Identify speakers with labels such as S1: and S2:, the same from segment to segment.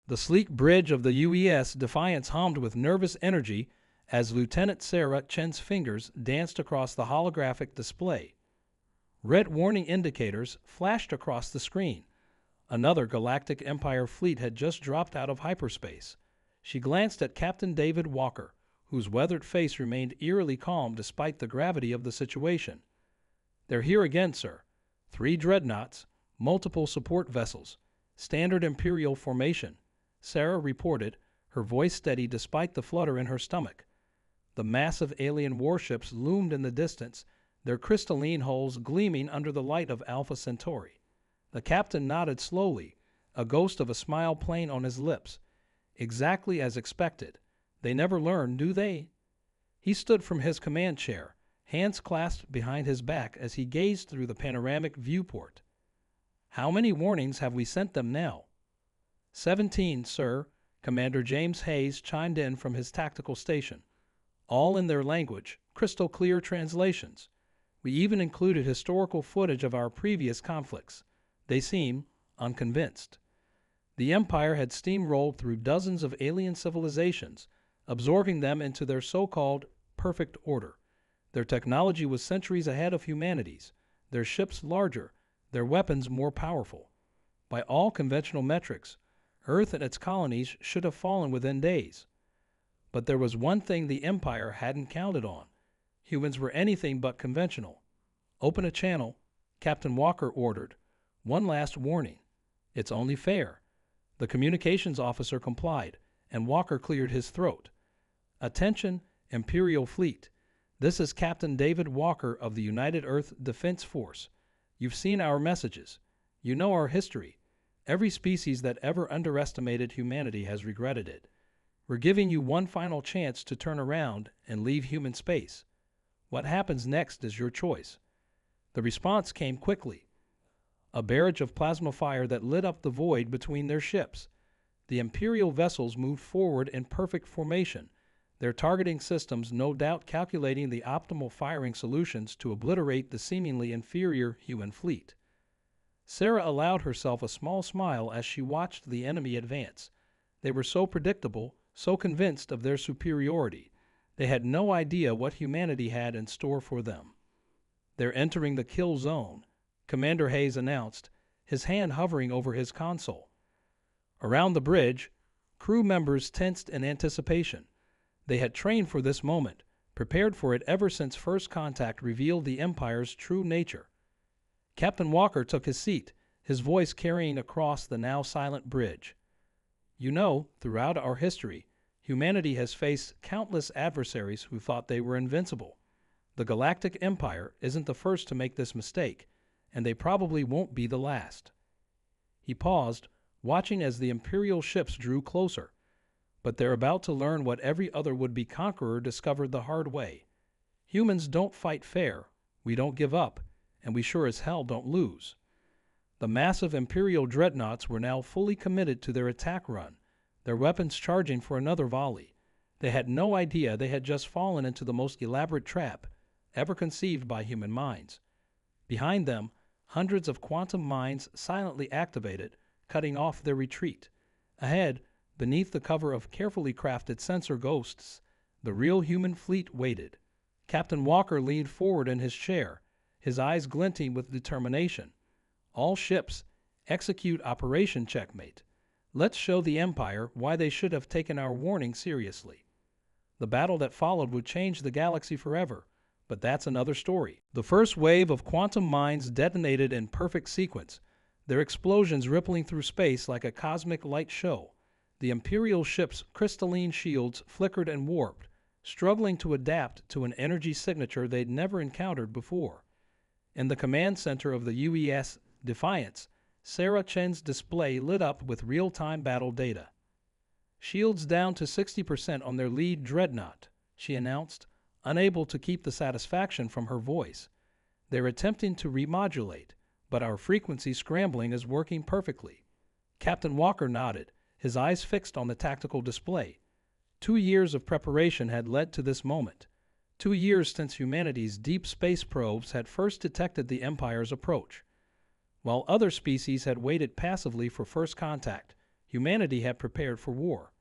S1: The sleek bridge of the UES Defiance hummed with nervous energy as Lieutenant Sarah Chen's fingers danced across the holographic display. Red warning indicators flashed across the screen. Another Galactic Empire fleet had just dropped out of hyperspace. She glanced at Captain David Walker, whose weathered face remained eerily calm despite the gravity of the situation. "They're here again, sir. 3 dreadnoughts, multiple support vessels, standard Imperial formation," Sarah reported, her voice steady despite the flutter in her stomach. The massive alien warships loomed in the distance, their crystalline hulls gleaming under the light of Alpha Centauri. The captain nodded slowly, a ghost of a smile playing on his lips. Exactly as expected. They never learn, do they? He stood from his command chair, hands clasped behind his back as he gazed through the panoramic viewport. "How many warnings have we sent them now?" 17, sir, Commander James Hayes chimed in from his tactical station. "All in their language, crystal clear translations. We even included historical footage of our previous conflicts. They seem unconvinced." The Empire had steamrolled through dozens of alien civilizations, absorbing them into their so-called perfect order. Their technology was centuries ahead of humanity's, their ships larger, their weapons more powerful. By all conventional metrics, Earth and its colonies should have fallen within days. But there was one thing the Empire hadn't counted on. Humans were anything but conventional. "Open a channel," Captain Walker ordered. "One last warning. It's only fair." The communications officer complied, and Walker cleared his throat. "Attention, Imperial Fleet. This is Captain David Walker of the United Earth Defense Force. You've seen our messages. You know our history. Every species that ever underestimated humanity has regretted it. We're giving you one final chance to turn around and leave human space. What happens next is your choice." The response came quickly. A barrage of plasma fire that lit up the void between their ships. The Imperial vessels moved forward in perfect formation, their targeting systems no doubt calculating the optimal firing solutions to obliterate the seemingly inferior human fleet. Sarah allowed herself a small smile as she watched the enemy advance. They were so predictable, so convinced of their superiority. They had no idea what humanity had in store for them. "They're entering the kill zone," Commander Hayes announced, his hand hovering over his console. Around the bridge, crew members tensed in anticipation. They had trained for this moment, prepared for it ever since first contact revealed the Empire's true nature. Captain Walker took his seat, his voice carrying across the now silent bridge. "You know, throughout our history, humanity has faced countless adversaries who thought they were invincible. The Galactic Empire isn't the first to make this mistake, and they probably won't be the last." He paused, watching as the Imperial ships drew closer. But they're about to learn what every other would-be conqueror discovered the hard way. Humans don't fight fair, we don't give up, and we sure as hell don't lose. The massive Imperial dreadnoughts were now fully committed to their attack run, their weapons charging for another volley. They had no idea they had just fallen into the most elaborate trap ever conceived by human minds. Behind them, hundreds of quantum mines silently activated, cutting off their retreat. Ahead, beneath the cover of carefully crafted sensor ghosts, the real human fleet waited. Captain Walker leaned forward in his chair, his eyes glinting with determination. "All ships, execute Operation Checkmate. Let's show the Empire why they should have taken our warning seriously." The battle that followed would change the galaxy forever, but that's another story. The first wave of quantum mines detonated in perfect sequence, their explosions rippling through space like a cosmic light show. The Imperial ships' crystalline shields flickered and warped, struggling to adapt to an energy signature they'd never encountered before. In the command center of the UES Defiance, Sarah Chen's display lit up with real-time battle data. "Shields down to 60% on their lead dreadnought," she announced, unable to keep the satisfaction from her voice. "They're attempting to remodulate, but our frequency scrambling is working perfectly." Captain Walker nodded, his eyes fixed on the tactical display. 2 years of preparation had led to this moment. 2 years since humanity's deep space probes had first detected the Empire's approach. While other species had waited passively for first contact, humanity had prepared for war.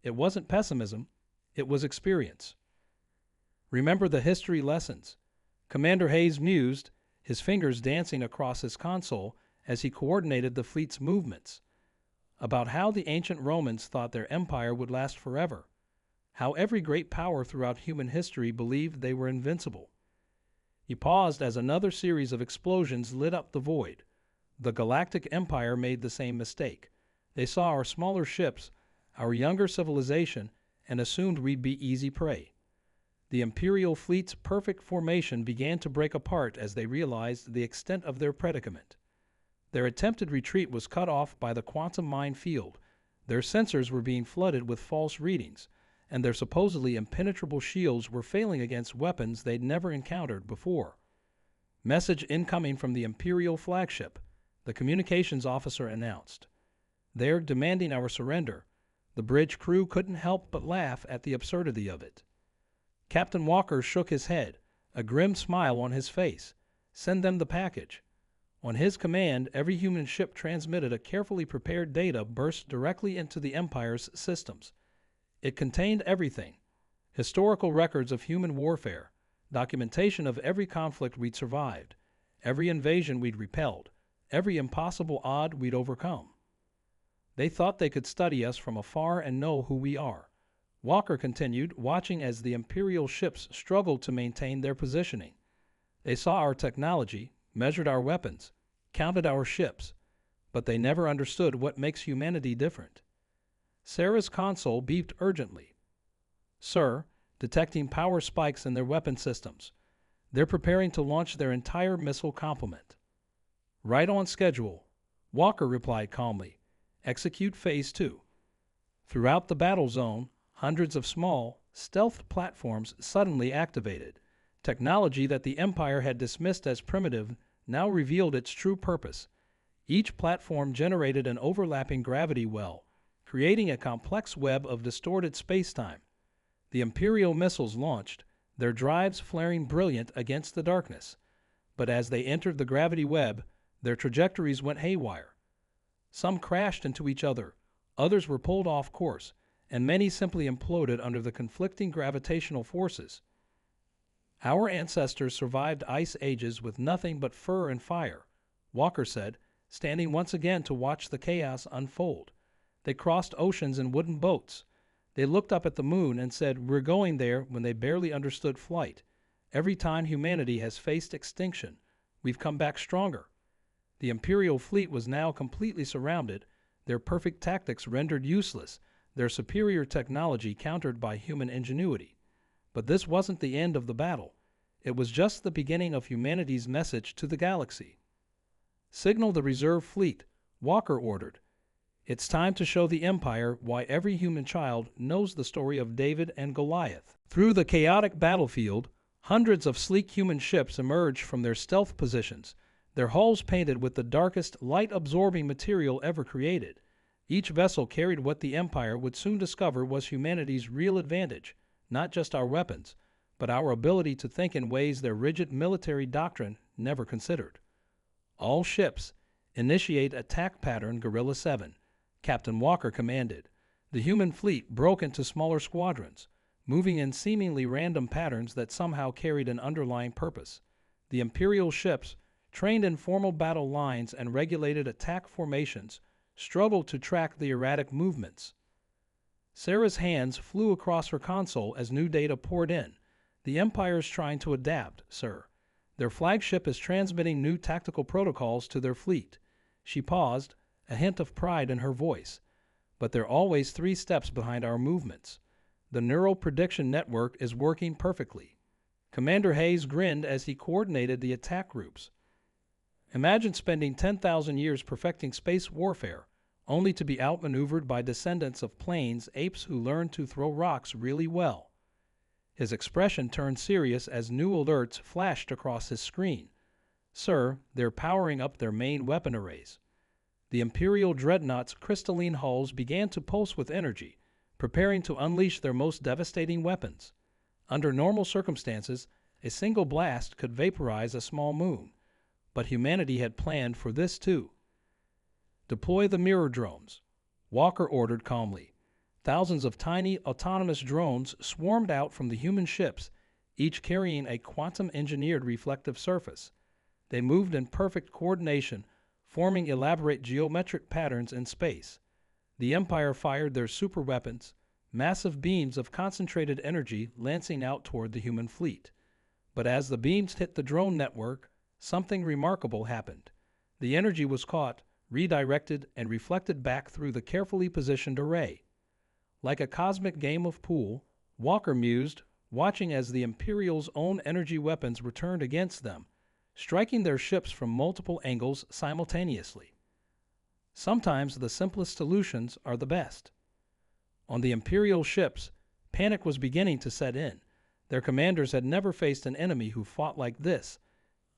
S1: It wasn't pessimism, it was experience. Remember the history lessons. Commander Hayes mused, his fingers dancing across his console as he coordinated the fleet's movements, about how the ancient Romans thought their empire would last forever, how every great power throughout human history believed they were invincible. He paused as another series of explosions lit up the void. The Galactic Empire made the same mistake. They saw our smaller ships, our younger civilization, and assumed we'd be easy prey. The Imperial fleet's perfect formation began to break apart as they realized the extent of their predicament. Their attempted retreat was cut off by the quantum mine field. Their sensors were being flooded with false readings, and their supposedly impenetrable shields were failing against weapons they'd never encountered before. Message incoming from the Imperial flagship, the communications officer announced. They're demanding our surrender. The bridge crew couldn't help but laugh at the absurdity of it. Captain Walker shook his head, a grim smile on his face. Send them the package. On his command, every human ship transmitted a carefully prepared data burst directly into the Empire's systems. It contained everything: historical records of human warfare, documentation of every conflict we'd survived, every invasion we'd repelled, every impossible odd we'd overcome. They thought they could study us from afar and know who we are. Walker continued, watching as the Imperial ships struggled to maintain their positioning. They saw our technology, measured our weapons, counted our ships, but they never understood what makes humanity different. Sarah's console beeped urgently. Sir, detecting power spikes in their weapon systems. They're preparing to launch their entire missile complement. Right on schedule, Walker replied calmly. Execute Phase 2. Throughout the battle zone, hundreds of small, stealth platforms suddenly activated. Technology that the Empire had dismissed as primitive now revealed its true purpose. Each platform generated an overlapping gravity well, creating a complex web of distorted space-time. The Imperial missiles launched, their drives flaring brilliant against the darkness. But as they entered the gravity web, their trajectories went haywire. Some crashed into each other, others were pulled off course, and many simply imploded under the conflicting gravitational forces. Our ancestors survived ice ages with nothing but fur and fire, Walker said, standing once again to watch the chaos unfold. They crossed oceans in wooden boats. They looked up at the moon and said, "We're going there," when they barely understood flight. Every time humanity has faced extinction, we've come back stronger. The Imperial fleet was now completely surrounded, their perfect tactics rendered useless, their superior technology countered by human ingenuity. But this wasn't the end of the battle. It was just the beginning of humanity's message to the galaxy. Signal the reserve fleet, Walker ordered. It's time to show the Empire why every human child knows the story of David and Goliath. Through the chaotic battlefield, hundreds of sleek human ships emerged from their stealth positions, their hulls painted with the darkest, light-absorbing material ever created. Each vessel carried what the Empire would soon discover was humanity's real advantage, not just our weapons, but our ability to think in ways their rigid military doctrine never considered. All ships, initiate attack pattern Guerrilla 7, Captain Walker commanded. The human fleet broke into smaller squadrons, moving in seemingly random patterns that somehow carried an underlying purpose. The Imperial ships, trained in formal battle lines and regulated attack formations, struggled to track the erratic movements. Sarah's hands flew across her console as new data poured in. The Empire's trying to adapt, sir. Their flagship is transmitting new tactical protocols to their fleet. She paused, a hint of pride in her voice. But they're always 3 steps behind our movements. The neural prediction network is working perfectly. Commander Hayes grinned as he coordinated the attack groups. Imagine spending 10,000 years perfecting space warfare, only to be outmaneuvered by descendants of plains apes who learned to throw rocks really well. His expression turned serious as new alerts flashed across his screen. Sir, they're powering up their main weapon arrays. The Imperial dreadnought's crystalline hulls began to pulse with energy, preparing to unleash their most devastating weapons. Under normal circumstances, a single blast could vaporize a small moon, but humanity had planned for this too. Deploy the mirror drones. Walker ordered calmly. Thousands of tiny, autonomous drones swarmed out from the human ships, each carrying a quantum-engineered reflective surface. They moved in perfect coordination, forming elaborate geometric patterns in space. The Empire fired their superweapons, massive beams of concentrated energy lancing out toward the human fleet. But as the beams hit the drone network, something remarkable happened. The energy was caught, redirected, and reflected back through the carefully positioned array. Like a cosmic game of pool, Walker mused, watching as the Imperial's own energy weapons returned against them, striking their ships from multiple angles simultaneously. Sometimes the simplest solutions are the best. On the Imperial ships, panic was beginning to set in. Their commanders had never faced an enemy who fought like this,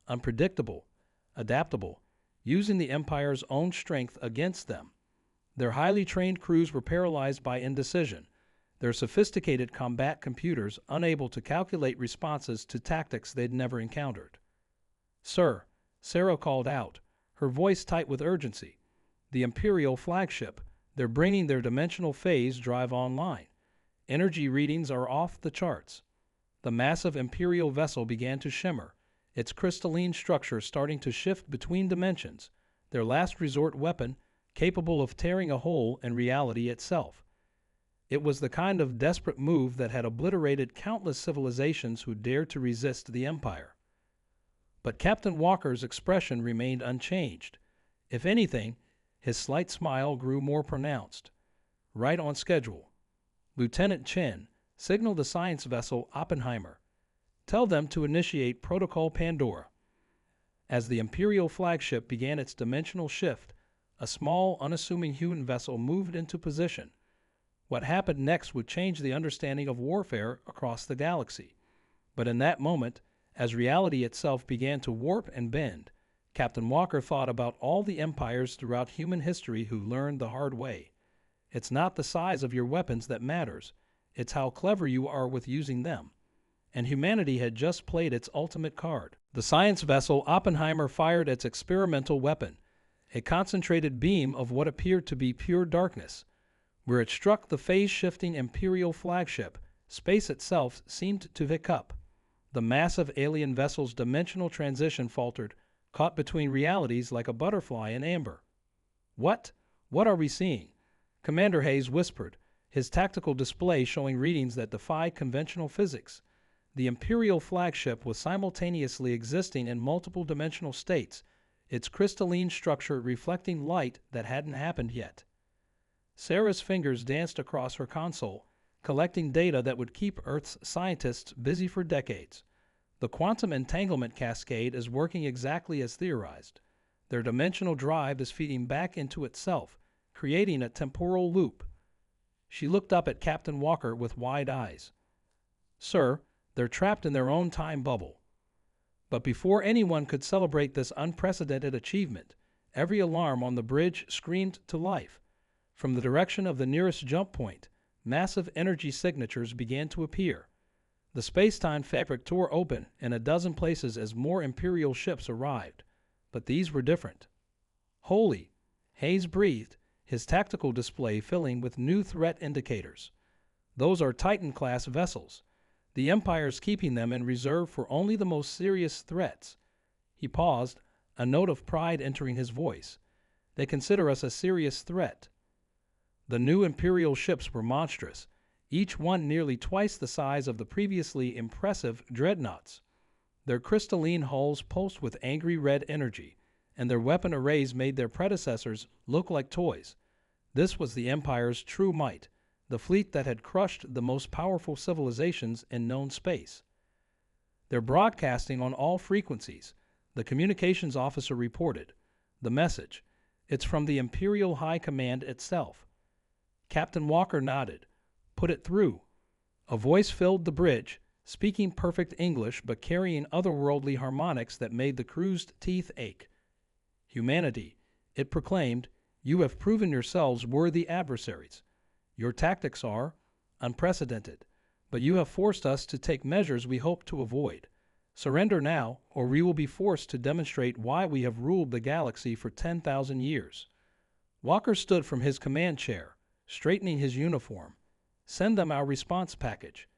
S1: unpredictable, adaptable, using the Empire's own strength against them. Their highly trained crews were paralyzed by indecision, their sophisticated combat computers unable to calculate responses to tactics they'd never encountered. "Sir," Sarah called out, her voice tight with urgency. "The Imperial flagship, they're bringing their dimensional phase drive online. Energy readings are off the charts." The massive Imperial vessel began to shimmer, its crystalline structure starting to shift between dimensions, their last resort weapon capable of tearing a hole in reality itself. It was the kind of desperate move that had obliterated countless civilizations who dared to resist the Empire. But Captain Walker's expression remained unchanged. If anything, his slight smile grew more pronounced. "Right on schedule. Lieutenant Chen, signal the science vessel Oppenheimer. Tell them to initiate Protocol Pandora." As the Imperial flagship began its dimensional shift, a small, unassuming human vessel moved into position. What happened next would change the understanding of warfare across the galaxy. But in that moment, as reality itself began to warp and bend, Captain Walker thought about all the empires throughout human history who learned the hard way. It's not the size of your weapons that matters, it's how clever you are with using them. And humanity had just played its ultimate card. The science vessel Oppenheimer fired its experimental weapon, a concentrated beam of what appeared to be pure darkness. Where it struck the phase-shifting Imperial flagship, space itself seemed to hiccup. The massive alien vessel's dimensional transition faltered, caught between realities like a butterfly in amber. "What? What are we seeing?" Commander Hayes whispered, his tactical display showing readings that defied conventional physics. The Imperial flagship was simultaneously existing in multiple dimensional states, its crystalline structure reflecting light that hadn't happened yet. Sarah's fingers danced across her console, collecting data that would keep Earth's scientists busy for decades. The quantum entanglement cascade is working exactly as theorized. Their dimensional drive is feeding back into itself, creating a temporal loop. She looked up at Captain Walker with wide eyes. "Sir, they're trapped in their own time bubble." But before anyone could celebrate this unprecedented achievement, every alarm on the bridge screamed to life. From the direction of the nearest jump point, massive energy signatures began to appear. The space-time fabric tore open in a dozen places as more Imperial ships arrived, but these were different. "Holy!" Hayes breathed, his tactical display filling with new threat indicators. "Those are Titan-class vessels. The Empire's keeping them in reserve for only the most serious threats." He paused, a note of pride entering his voice. "They consider us a serious threat." The new Imperial ships were monstrous, each one nearly twice the size of the previously impressive dreadnoughts. Their crystalline hulls pulsed with angry red energy, and their weapon arrays made their predecessors look like toys. This was the Empire's true might, the fleet that had crushed the most powerful civilizations in known space. "They're broadcasting on all frequencies," the communications officer reported. "The message, it's from the Imperial High Command itself." Captain Walker nodded. "Put it through." A voice filled the bridge, speaking perfect English but carrying otherworldly harmonics that made the crew's teeth ache. "Humanity," it proclaimed, "you have proven yourselves worthy adversaries. Your tactics are unprecedented, but you have forced us to take measures we hope to avoid. Surrender now, or we will be forced to demonstrate why we have ruled the galaxy for 10,000 years." Walker stood from his command chair, straightening his uniform. "Send them our response package."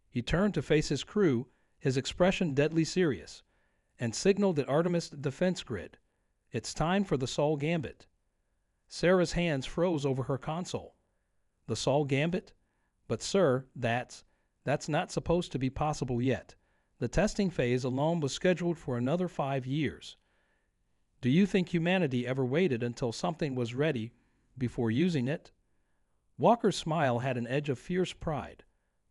S1: He turned to face his crew, his expression deadly serious, and signaled the Artemis defense grid. "It's time for the Sol Gambit." Sarah's hands froze over her console. "The Sol Gambit? But sir, that's not supposed to be possible yet. The testing phase alone was scheduled for another 5 years. Do you think humanity ever waited until something was ready before using it?" Walker's smile had an edge of fierce pride.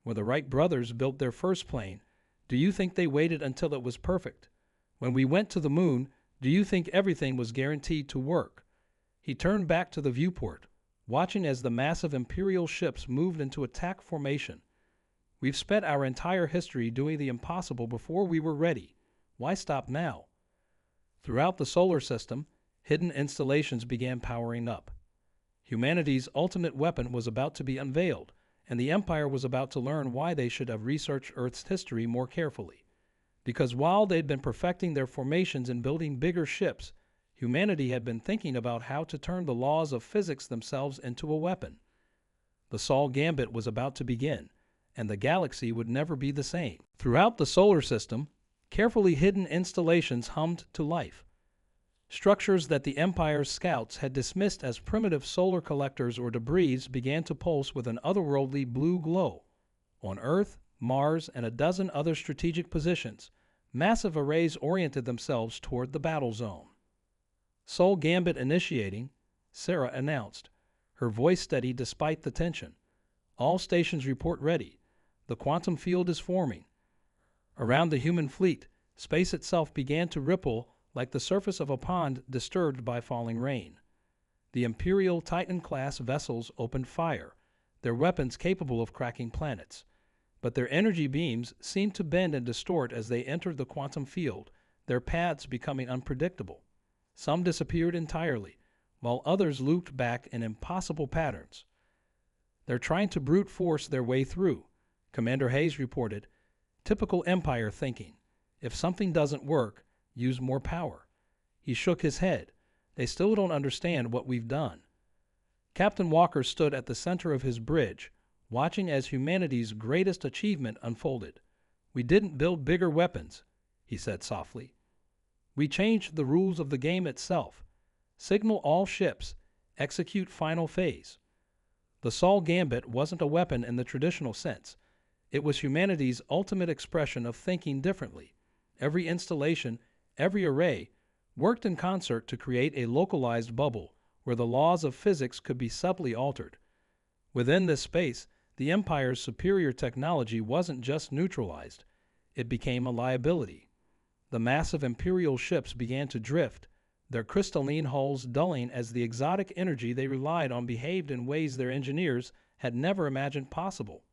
S1: When the Wright brothers built their first plane, do you think they waited until it was perfect? When we went to the moon, do you think everything was guaranteed to work? He turned back to the viewport, watching as the massive Imperial ships moved into attack formation. "We've spent our entire history doing the impossible before we were ready. Why stop now?" Throughout the solar system, hidden installations began powering up. Humanity's ultimate weapon was about to be unveiled, and the Empire was about to learn why they should have researched Earth's history more carefully. Because while they'd been perfecting their formations and building bigger ships, humanity had been thinking about how to turn the laws of physics themselves into a weapon. The Sol Gambit was about to begin, and the galaxy would never be the same. Throughout the solar system, carefully hidden installations hummed to life. Structures that the Empire's scouts had dismissed as primitive solar collectors or debris began to pulse with an otherworldly blue glow. On Earth, Mars, and a dozen other strategic positions, massive arrays oriented themselves toward the battle zone. "Sol Gambit initiating," Sarah announced, her voice steady despite the tension. "All stations report ready. The quantum field is forming." Around the human fleet, space itself began to ripple like the surface of a pond disturbed by falling rain. The Imperial Titan-class vessels opened fire, their weapons capable of cracking planets. But their energy beams seemed to bend and distort as they entered the quantum field, their paths becoming unpredictable. Some disappeared entirely, while others looped back in impossible patterns. "They're trying to brute force their way through," Commander Hayes reported. "Typical Empire thinking. If something doesn't work, use more power." He shook his head. "They still don't understand what we've done." Captain Walker stood at the center of his bridge, watching as humanity's greatest achievement unfolded. "We didn't build bigger weapons," he said softly. "We changed the rules of the game itself. Signal all ships. Execute final phase." The Sol Gambit wasn't a weapon in the traditional sense. It was humanity's ultimate expression of thinking differently. Every installation, every array, worked in concert to create a localized bubble where the laws of physics could be subtly altered. Within this space, the Empire's superior technology wasn't just neutralized, it became a liability. The massive Imperial ships began to drift, their crystalline hulls dulling as the exotic energy they relied on behaved in ways their engineers had never imagined possible.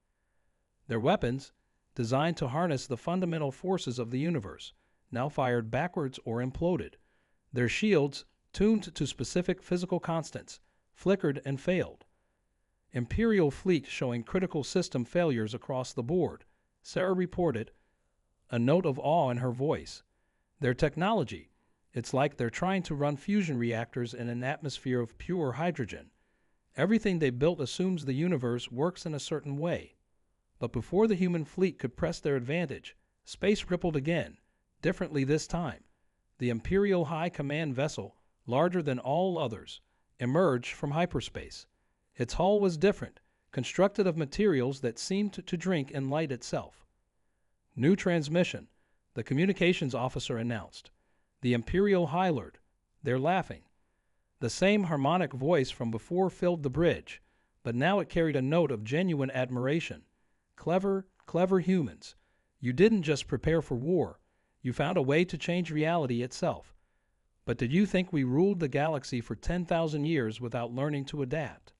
S1: Their weapons, designed to harness the fundamental forces of the universe, now fired backwards or imploded. Their shields, tuned to specific physical constants, flickered and failed. Imperial fleet showing critical system failures across the board, Sarah reported, a note of awe in her voice. "Their technology, it's like they're trying to run fusion reactors in an atmosphere of pure hydrogen. Everything they built assumes the universe works in a certain way." But before the human fleet could press their advantage, space rippled again, differently this time. The Imperial High Command vessel, larger than all others, emerged from hyperspace. Its hull was different, constructed of materials that seemed to drink in light itself. "New transmission," the communications officer announced. "The Imperial High Lord. They're laughing." The same harmonic voice from before filled the bridge, but now it carried a note of genuine admiration. "Clever, clever humans. You didn't just prepare for war. You found a way to change reality itself. But did you think we ruled the galaxy for 10,000 years without learning to adapt?"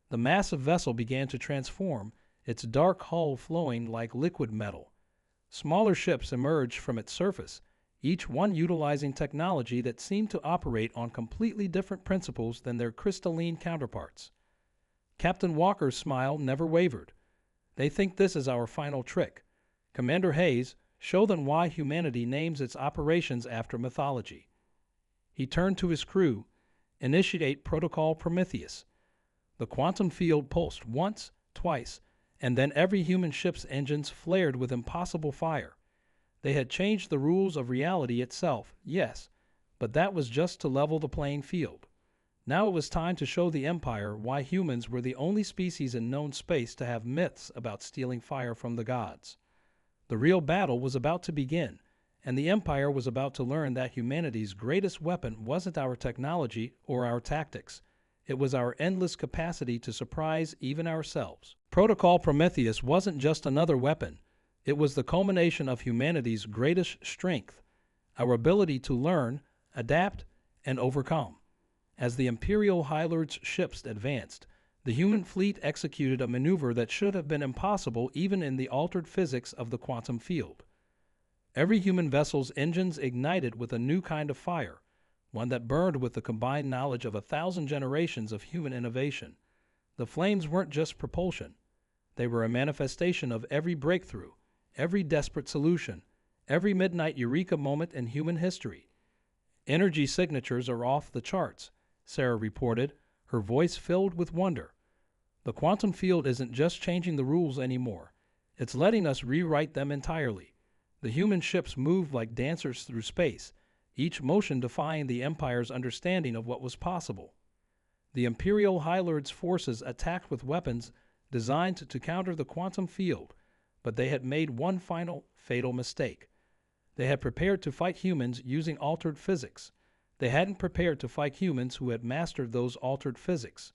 S1: The massive vessel began to transform, its dark hull flowing like liquid metal. Smaller ships emerged from its surface, each one utilizing technology that seemed to operate on completely different principles than their crystalline counterparts. Captain Walker's smile never wavered. "They think this is our final trick. Commander Hayes, show them why humanity names its operations after mythology." He turned to his crew. Initiate Protocol Prometheus. The quantum field pulsed once, twice, and then every human ship's engines flared with impossible fire. They had changed the rules of reality itself, yes, but that was just to level the playing field. Now it was time to show the Empire why humans were the only species in known space to have myths about stealing fire from the gods. The real battle was about to begin, and the Empire was about to learn that humanity's greatest weapon wasn't our technology or our tactics. It was our endless capacity to surprise even ourselves. Protocol Prometheus wasn't just another weapon. It was the culmination of humanity's greatest strength, our ability to learn, adapt, and overcome. As the Imperial High Lord's ships advanced, the human fleet executed a maneuver that should have been impossible even in the altered physics of the quantum field. Every human vessel's engines ignited with a new kind of fire, one that burned with the combined knowledge of 1,000 generations of human innovation. The flames weren't just propulsion. They were a manifestation of every breakthrough, every desperate solution, every midnight eureka moment in human history. Energy signatures are off the charts, Sarah reported, her voice filled with wonder. The quantum field isn't just changing the rules anymore. It's letting us rewrite them entirely. The human ships moved like dancers through space, each motion defying the Empire's understanding of what was possible. The Imperial High Lord's forces attacked with weapons designed to counter the quantum field, but they had made one final, fatal mistake. They had prepared to fight humans using altered physics. They hadn't prepared to fight humans who had mastered those altered physics.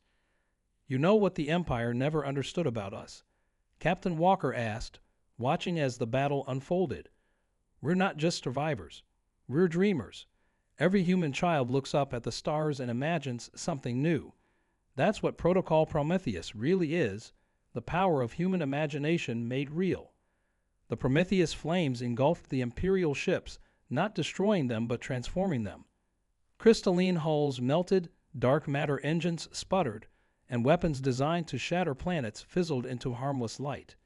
S1: You know what the Empire never understood about us? Captain Walker asked, watching as the battle unfolded. We're not just survivors. We're dreamers. Every human child looks up at the stars and imagines something new. That's what Protocol Prometheus really is, the power of human imagination made real. The Prometheus flames engulfed the Imperial ships, not destroying them but transforming them. Crystalline hulls melted, dark matter engines sputtered, and weapons designed to shatter planets fizzled into harmless light.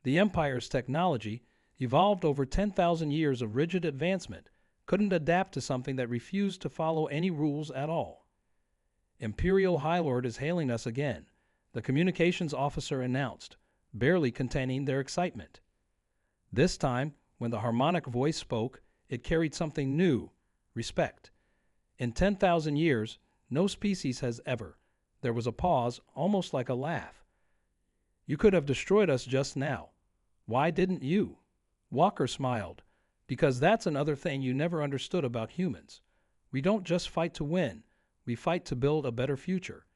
S1: The Empire's technology, evolved over 10,000 years of rigid advancement, couldn't adapt to something that refused to follow any rules at all. Imperial High Lord is hailing us again, the communications officer announced, barely containing their excitement. This time, when the harmonic voice spoke, it carried something new, respect. In 10,000 years, no species has ever. There was a pause, almost like a laugh. You could have destroyed us just now. Why didn't you? Walker smiled. Because that's another thing you never understood about humans. We don't just fight to win. We fight to build a better future.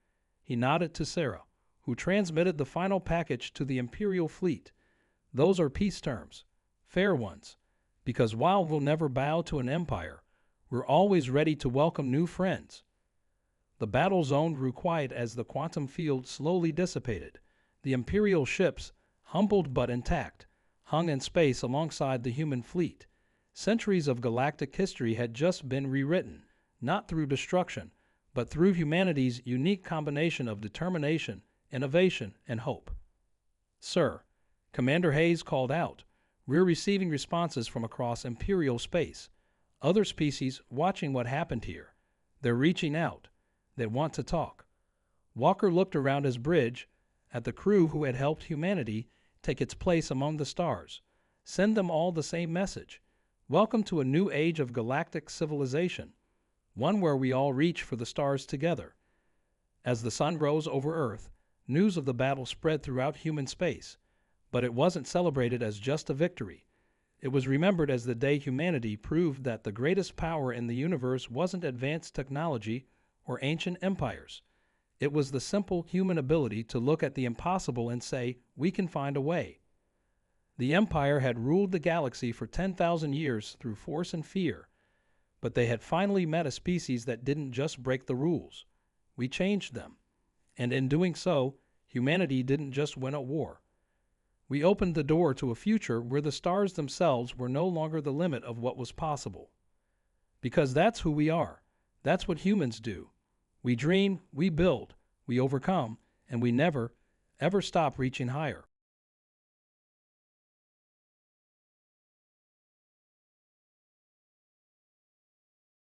S1: He nodded to Sarah, who transmitted the final package to the Imperial fleet. Those are peace terms. Fair ones. Because while we'll never bow to an empire, we're always ready to welcome new friends. The battle zone grew quiet as the quantum field slowly dissipated. The Imperial ships, humbled but intact, hung in space alongside the human fleet. Centuries of galactic history had just been rewritten, not through destruction, but through humanity's unique combination of determination, innovation, and hope. Sir, Commander Hayes called out, we're receiving responses from across Imperial space. Other species watching what happened here. They're reaching out. They want to talk. Walker looked around his bridge at the crew who had helped humanity take its place among the stars. Send them all the same message. Welcome to a new age of galactic civilization, one where we all reach for the stars together. As the sun rose over Earth, news of the battle spread throughout human space, but it wasn't celebrated as just a victory. It was remembered as the day humanity proved that the greatest power in the universe wasn't advanced technology or ancient empires. It was the simple human ability to look at the impossible and say, we can find a way. The Empire had ruled the galaxy for 10,000 years through force and fear, but they had finally met a species that didn't just break the rules. We changed them. And in doing so, humanity didn't just win a war. We opened the door to a future where the stars themselves were no longer the limit of what was possible. Because that's who we are. That's what humans do. We dream, we build, we overcome, and we never, ever stop reaching higher.